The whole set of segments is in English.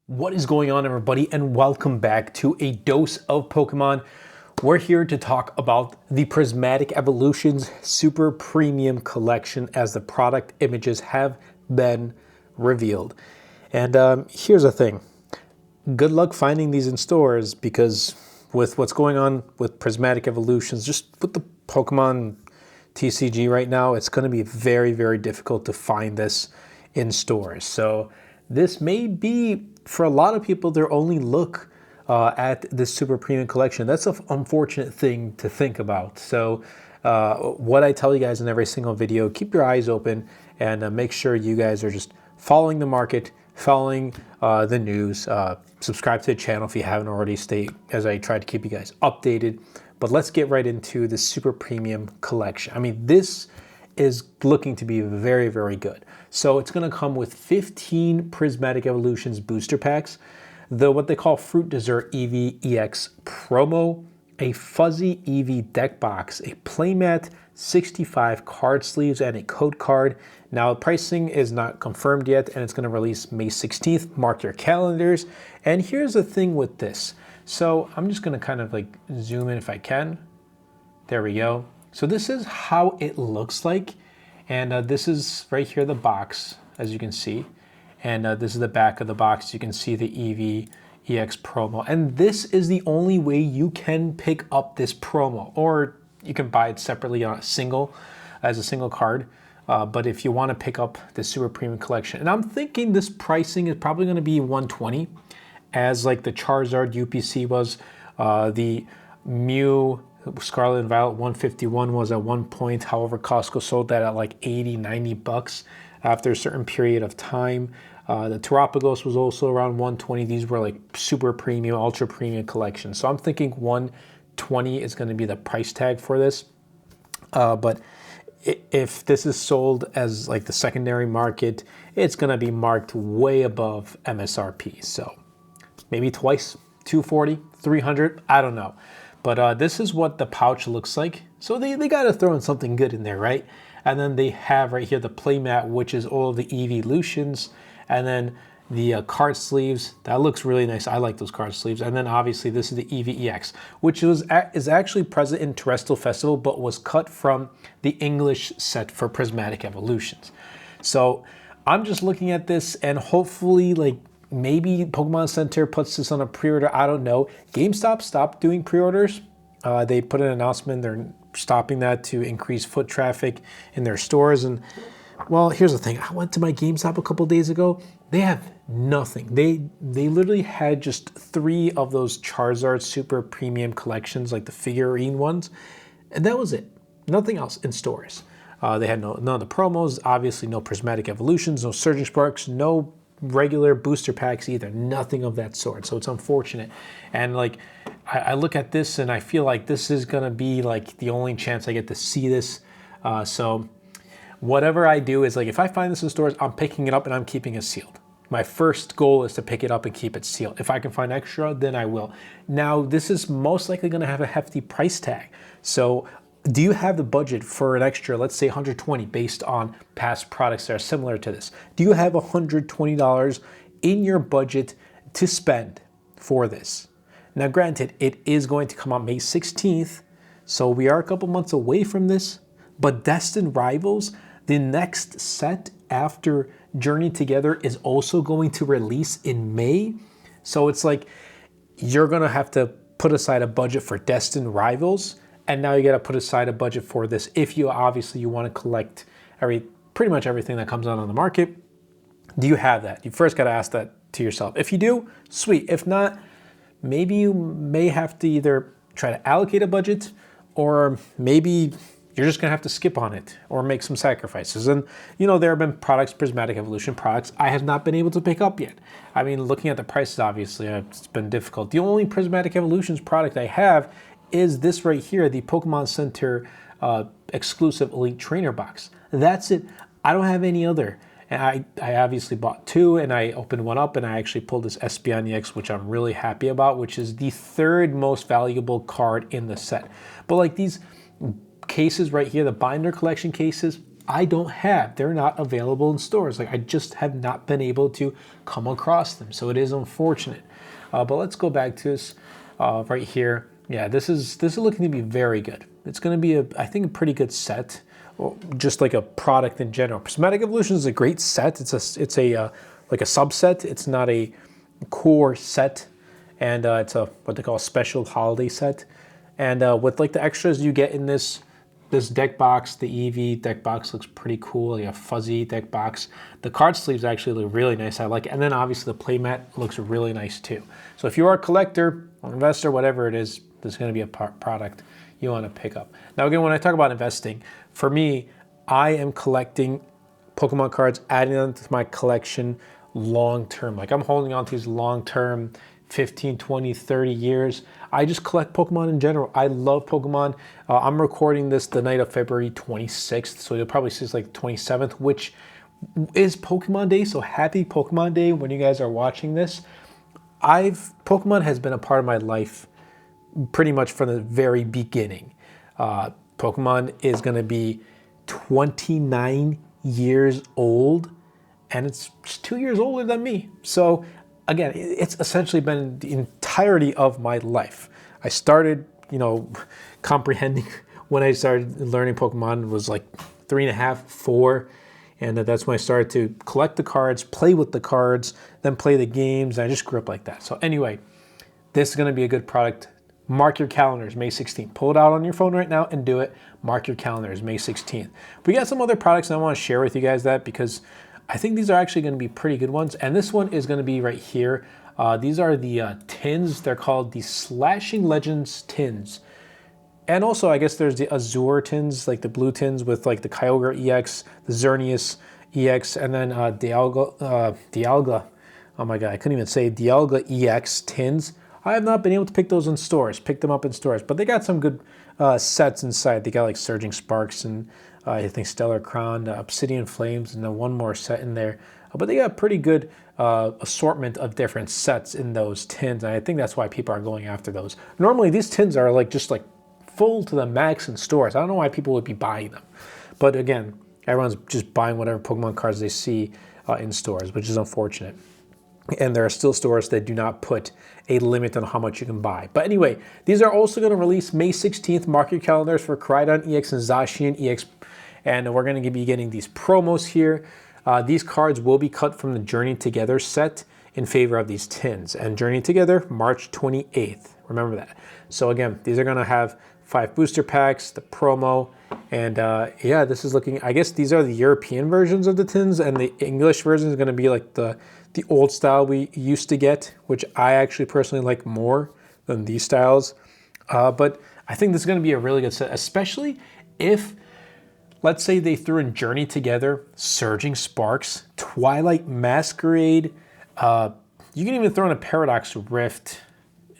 What is going on, everybody, and welcome back to a dose of Pokemon. We're here to talk about the Prismatic Evolutions Super Premium Collection as the product images have been revealed. And here's the thing. Good luck finding these in stores because with what's going on with Prismatic Evolutions, just with the Pokemon TCG right now, it's going to be very, very difficult to find this in stores. So this may be, for a lot of people, their only look at this Super Premium Collection. That's an unfortunate thing to think about. So what I tell you guys in every single video, keep your eyes open and make sure you guys are just following the market, following the news, subscribe to the channel if you haven't already, as I try to keep you guys updated. But let's get right into the Super Premium Collection. I mean, this is looking to be very, very good. So it's going to come with 15 Prismatic Evolutions booster packs, what they call Fruit Dessert EV EX promo, a fuzzy EV deck box, a playmat, 65 card sleeves, and a code card. Now, pricing is not confirmed yet, and it's going to release May 16th. Mark your calendars. And here's the thing with this. So I'm just going to kind of like zoom in if I can. There we go. So this is how it looks like. And this is right here, the box, as you can see. And this is the back of the box. You can see the EV EX promo. And this is the only way you can pick up this promo. Or you can buy it separately on as a single card. But if you want to pick up the Super Premium Collection. And I'm thinking this pricing is probably going to be $120, as like the Charizard UPC was. The Mew Scarlet and Violet 151 was at one point. However, Costco sold that at like 80, 90 bucks after a certain period of time. The Terapagos was also around 120. These were like super premium, ultra premium collections. So I'm thinking 120 is going to be the price tag for this. But if this is sold as like the secondary market, it's going to be marked way above MSRP. So maybe twice, 240, 300, I don't know. But this is what the pouch looks like. So they got to throw in something good in there, right? And then they have right here the playmat, which is all of the evolutions. And then the card sleeves. That looks really nice. I like those card sleeves. And then obviously this is the EVEX, which is actually present in Terrestrial Festival, but was cut from the English set for Prismatic Evolutions. So I'm just looking at this, and hopefully, like, maybe Pokemon Center puts this on a pre-order. I don't know. GameStop stopped doing pre-orders. They put an announcement. They're stopping that to increase foot traffic in their stores. And, well, here's the thing. I went to my GameStop a couple days ago. They have nothing. They literally had just 3 of those Charizard Super Premium collections, like the figurine ones. And that was it. Nothing else in stores. They had none of the promos. Obviously, no Prismatic Evolutions, no Surging Sparks, no regular booster packs either. Nothing of that sort. So it's unfortunate. And like I look at this and I feel like this is gonna be like the only chance I get to see this. So whatever I do is, like, if I find this in stores, I'm picking it up and I'm keeping it sealed. My first goal is to pick it up and keep it sealed. If I can find extra, then I will. Now, this is most likely gonna have a hefty price tag. So do you have the budget for an extra, let's say 120, based on past products that are similar to this? Do you have $120 in your budget to spend for this? Now, granted, it is going to come out May 16th, so we are a couple months away from this, but Destined Rivals, the next set after Journey Together, is also going to release in May. So it's like you're gonna have to put aside a budget for Destined Rivals, and now you got to put aside a budget for this if you obviously want to collect pretty much everything that comes out on the market. Do you have that? You first got to ask that to yourself. If you do, sweet. If not, maybe you may have to either try to allocate a budget, or maybe you're just going to have to skip on it or make some sacrifices. And, you know, there have been products, Prismatic Evolution products, I have not been able to pick up yet. I mean, looking at the prices, obviously, it's been difficult. The only Prismatic Evolutions product I have is this right here, the Pokemon Center exclusive Elite Trainer box. That's it. I don't have any other. And I obviously bought 2, and I opened one up, and I actually pulled this Espeon EX, which I'm really happy about, which is the 3rd most valuable card in the set. But like these cases right here, the binder collection cases, I don't have. They're not available in stores. Like I just have not been able to come across them. So it is unfortunate. But let's go back to this right here. Yeah, this is looking to be very good. It's going to be I think a pretty good set, or just like a product in general. Prismatic Evolution is a great set. It's a like a subset. It's not a core set, and it's a what they call a special holiday set. And with like the extras you get in this deck box, the EV deck box looks pretty cool. You have fuzzy deck box. The card sleeves actually look really nice. I like it. And then obviously the playmat looks really nice too. So if you are a collector or investor, whatever it is, there's going to be a product you want to pick up. Now again, when I talk about investing, for me, I am collecting Pokemon cards, adding them to my collection long term. Like I'm holding on to these long term, 15, 20, 30 years. I just collect Pokemon in general. I love Pokemon. I'm recording this the night of February 26th, so you'll probably see it's like 27th, which is Pokemon Day. So happy Pokemon Day when you guys are watching this. Pokemon has been a part of my life pretty much from the very beginning. Pokemon is going to be 29 years old, and it's just 2 years older than me. So again, it's essentially been the entirety of my life. I started, comprehending when I started learning Pokemon was like 3.5, 4. And that's when I started to collect the cards, play with the cards, then play the games. I just grew up like that. So anyway, this is going to be a good product. Mark your calendars, May 16th. Pull it out on your phone right now and do it. Mark your calendars, May 16th. We got some other products, and I want to share with you guys that because I think these are actually going to be pretty good ones. And this one is going to be right here. These are the tins. They're called the Slashing Legends tins. And also, I guess there's the Azure tins, like the blue tins with like the Kyogre EX, the Xerneas EX, and then Dialga. Oh my God, I couldn't even say Dialga EX tins. I have not been able to pick those in stores, pick them up in stores, but they got some good sets inside. They got like Surging Sparks and I think Stellar Crown, Obsidian Flames, and then one more set in there. But they got a pretty good assortment of different sets in those tins, and I think that's why people are going after those. Normally, these tins are like just like full to the max in stores. I don't know why people would be buying them. But again, everyone's just buying whatever Pokemon cards they see in stores, which is unfortunate. And there are still stores that do not put a limit on how much you can buy. But anyway, these are also going to release May 16th. Mark your calendars for Koraidon EX and Zacian EX. And we're going to be getting these promos here. These cards will be cut from the Journey Together set in favor of these tins. And Journey Together, March 28th. Remember that. So again, these are going to have 5 booster packs, the promo, and yeah, this is looking, I guess these are the European versions of the tins, and the English version is going to be like the old style we used to get, which I actually personally like more than these styles. But I think this is going to be a really good set, especially if, let's say they threw in Journey Together, Surging Sparks, Twilight Masquerade, you can even throw in a Paradox Rift,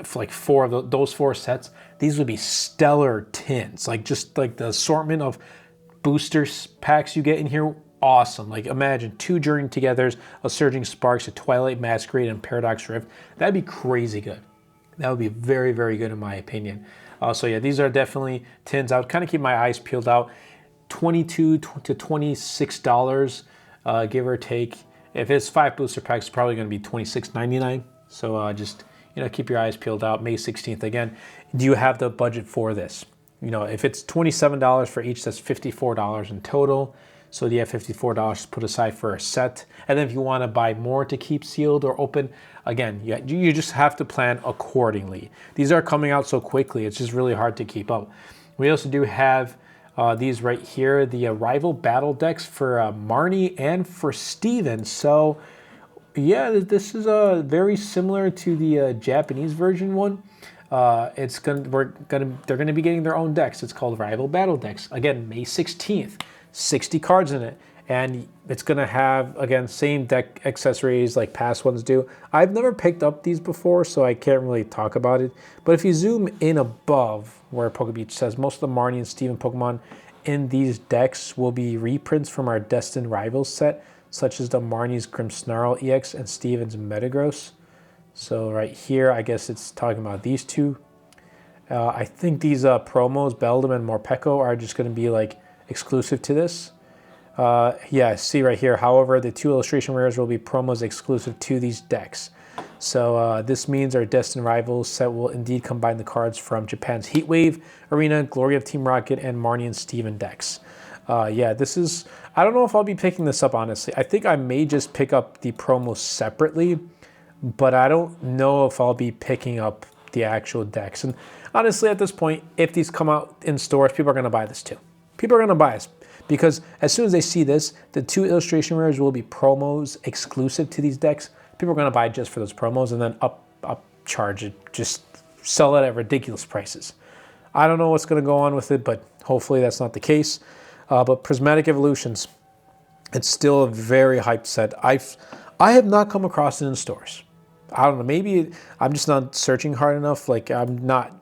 for like 4 of those 4 sets. These would be stellar tins, like just like the assortment of booster packs you get in here. Awesome. Like imagine 2 Journey Togethers, a Surging Sparks, a Twilight Masquerade, and Paradox Rift. That'd be crazy good. That would be very, very good in my opinion. So yeah, these are definitely tins. I would kind of keep my eyes peeled out. $22 to $26, give or take. If it's 5 booster packs, it's probably going to be $26.99. So just keep your eyes peeled out. May 16th again. Do you have the budget for this? If it's $27 for each, that's $54 in total. So you have $54 to put aside for a set. And then if you want to buy more to keep sealed or open, again, you just have to plan accordingly. These are coming out so quickly, it's just really hard to keep up. We also do have these right here, the rival battle decks for Marnie and for Steven. So yeah, this is very similar to the Japanese version one. They're gonna be getting their own decks. It's called Rival Battle Decks. Again, May 16th, 60 cards in it, and it's gonna have, again, same deck accessories like past ones do. I've never picked up these before, so I can't really talk about it. But if you zoom in above where PokeBeach says most of the Marnie and Steven Pokemon in these decks will be reprints from our Destined Rivals set, such as the Marnie's Grimmsnarl EX and Steven's Metagross. So right here, I guess it's talking about these 2. I think these promos, Beldum and Morpeko, are just going to be like exclusive to this. Yeah, I see right here. However, the 2 illustration rares will be promos exclusive to these decks. So this means our Destined Rivals set will indeed combine the cards from Japan's Heatwave, Arena, Glory of Team Rocket, and Marnie and Steven decks. Yeah, this is... I don't know if I'll be picking this up, honestly. I think I may just pick up the promos separately, but I don't know if I'll be picking up the actual decks. And honestly, at this point, if these come out in stores, people are going to buy this too. People are going to buy this because as soon as they see this, the 2 illustration rares will be promos exclusive to these decks. People are going to buy it just for those promos and then upcharge it, just sell it at ridiculous prices. I don't know what's going to go on with it, but hopefully that's not the case. But Prismatic Evolutions, it's still a very hyped set. I have not come across it in stores. I don't know, maybe I'm just not searching hard enough. Like, I'm not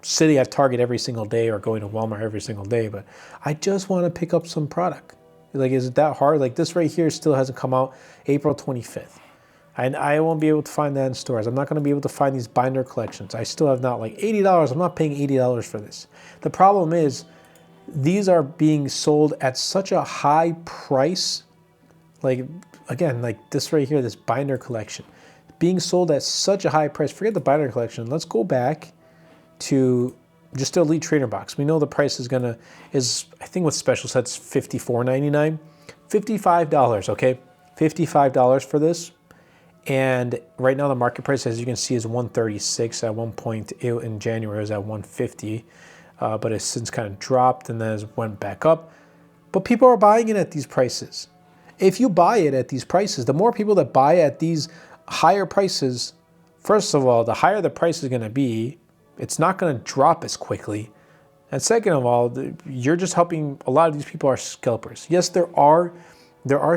sitting at Target every single day or going to Walmart every single day, but I just want to pick up some product. Like, is it that hard? Like, this right here still hasn't come out April 25th. And I won't be able to find that in stores. I'm not going to be able to find these binder collections. I still have not, like, $80. I'm not paying $80 for this. The problem is these are being sold at such a high price. Like, again, like this right here, this binder collection, being sold at such a high price. Forget the binder collection. Let's go back to just the Elite Trainer box. We know the price is I think with special sets, $54.99. $55, okay? $55 for this. And right now the market price, as you can see, is $136. At one point in January it was at $150, but it's since kind of dropped and then it went back up. But people are buying it at these prices. If you buy it at these prices, the more people that buy at these higher prices, first of all, the higher the price is going to be, it's not going to drop as quickly. And second of all, you're just helping. A lot of these people are scalpers. Yes, there are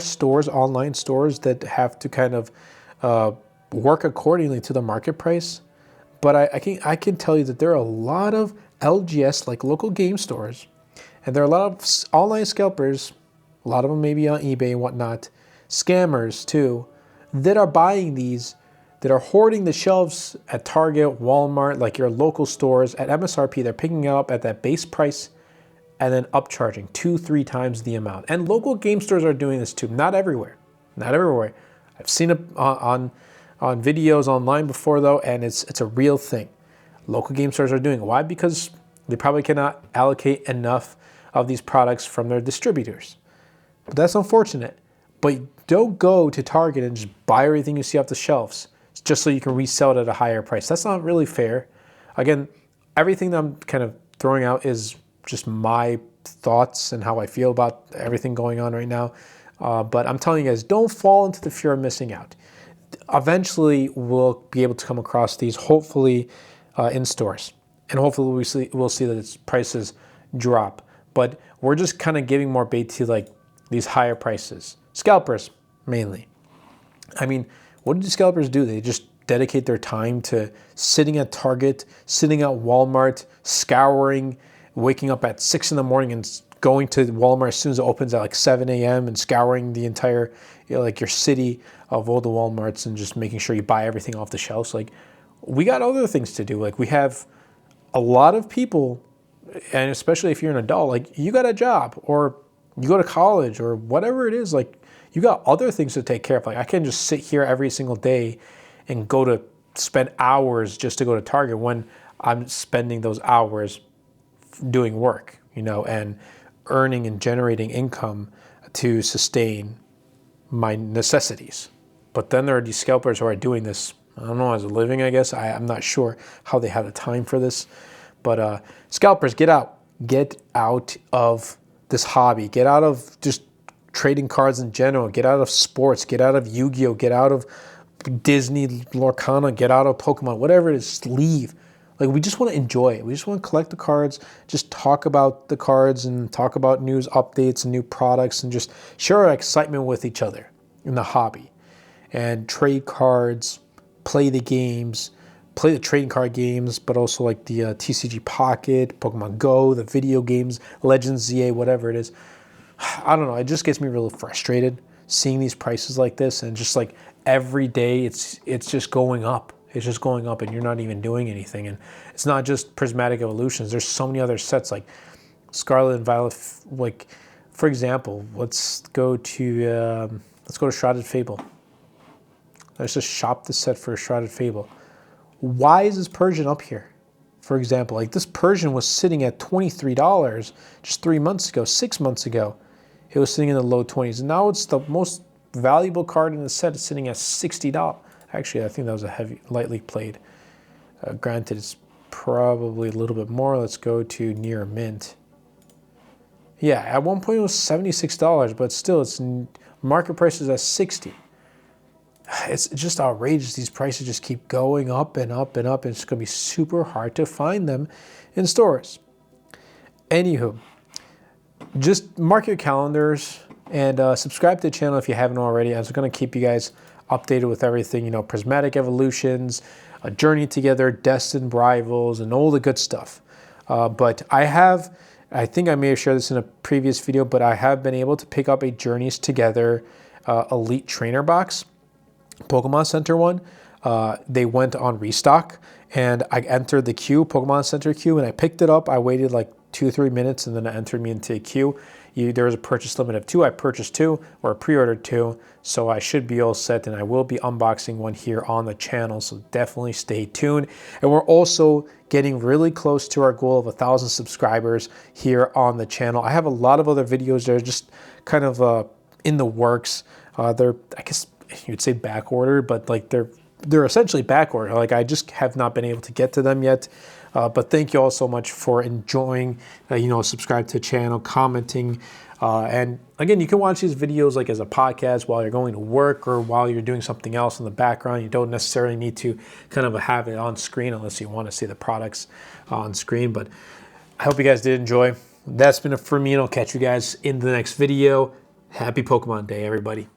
stores, online stores, that have to kind of work accordingly to the market price. But I can tell you that there are a lot of LGS, like local game stores, and there are a lot of online scalpers, a lot of them maybe on eBay and whatnot, scammers too, that are buying these, that are hoarding the shelves at Target, Walmart, like your local stores at MSRP. They're picking it up at that base price and then upcharging 2-3 times the amount. And local game stores are doing this too. Not everywhere. Not everywhere. I've seen it on videos online before though, and it's a real thing. Local game stores are doing it. Why? Because they probably cannot allocate enough of these products from their distributors. But that's unfortunate. But don't go to Target and just buy everything you see off the shelves just so you can resell it at a higher price. That's not really fair. Again, everything that I'm kind of throwing out is just my thoughts and how I feel about everything going on right now. But I'm telling you guys, don't fall into the fear of missing out. Eventually, we'll be able to come across these, hopefully, in stores. And hopefully we'll see that its prices drop. But we're just kind of giving more bait to like these higher prices. Scalpers, mainly. I mean, what do the scalpers do? They just dedicate their time to sitting at Target, sitting at Walmart, scouring, waking up at 6 in the morning and going to Walmart as soon as it opens at like 7 a.m. and scouring the entire, like your city of all the Walmarts and just making sure you buy everything off the shelves. Like, we got other things to do. Like, we have a lot of people, and especially if you're an adult, like you got a job or you go to college or whatever it is, like you got other things to take care of. Like, I can't just sit here every single day and go to spend hours just to go to Target when I'm spending those hours doing work, and earning and generating income to sustain my necessities. But then there are these scalpers who are doing this, I don't know, as a living, I guess. I'm not sure how they have the time for this. But scalpers, get out. Get out of this hobby. Get out of just trading cards in general. Get out of sports. Get out of Yu-Gi-Oh! Get out of Disney, Lorcana. Get out of Pokemon. Whatever it is, just leave. Like, we just want to enjoy it. We just want to collect the cards, just talk about the cards and talk about news updates and new products and just share our excitement with each other in the hobby. And trade cards, play the games, play the trading card games, but also like the TCG Pocket, Pokemon Go, the video games, Legends ZA, whatever it is. I don't know. It just gets me really frustrated seeing these prices like this, and just like every day it's just going up. It's just going up and you're not even doing anything. And it's not just Prismatic Evolutions. There's so many other sets like Scarlet and Violet, like For example, let's go to Shrouded Fable. Let's just shop the set for a Shrouded Fable. Why is this Persian up here? For example, like this Persian was sitting at $23 just 3 months ago, 6 months ago. It was sitting in the low 20s. And now it's the most valuable card in the set. It's sitting at $60. Actually, I think that was a lightly played. Granted, it's probably a little bit more. Let's go to near mint. Yeah, at one point it was $76, but still, its market price is at $60. It's just outrageous. These prices just keep going up and up and up, and it's going to be super hard to find them in stores. Anywho, just mark your calendars and subscribe to the channel if you haven't already. I was going to keep you guys updated with everything, you know, Prismatic Evolutions, A Journey Together, Destined Rivals, and all the good stuff. But I think I may have shared this in a previous video, but I have been able to pick up a Journeys Together Elite Trainer box, Pokemon Center one. They went on restock, and I entered the queue, Pokemon Center queue, and I picked it up. I waited like 2-3 minutes, and then it entered me into a queue. There was a purchase limit of 2. I purchased 2, or pre-ordered 2, so I should be all set, and I will be unboxing one here on the channel, so definitely stay tuned. And we're also getting really close to our goal of 1,000 subscribers here on the channel. I have a lot of other videos that are just kind of in the works. They're, I guess you'd say back ordered, but like they're essentially back ordered. Like I just have not been able to get to them yet. But thank you all so much for enjoying, you know, subscribe to the channel, commenting. And again, you can watch these videos like as a podcast while you're going to work or while you're doing something else in the background. You don't necessarily need to kind of have it on screen unless you want to see the products on screen. But I hope you guys did enjoy. That's been it for me, and I'll catch you guys in the next video. Happy Pokemon Day, everybody.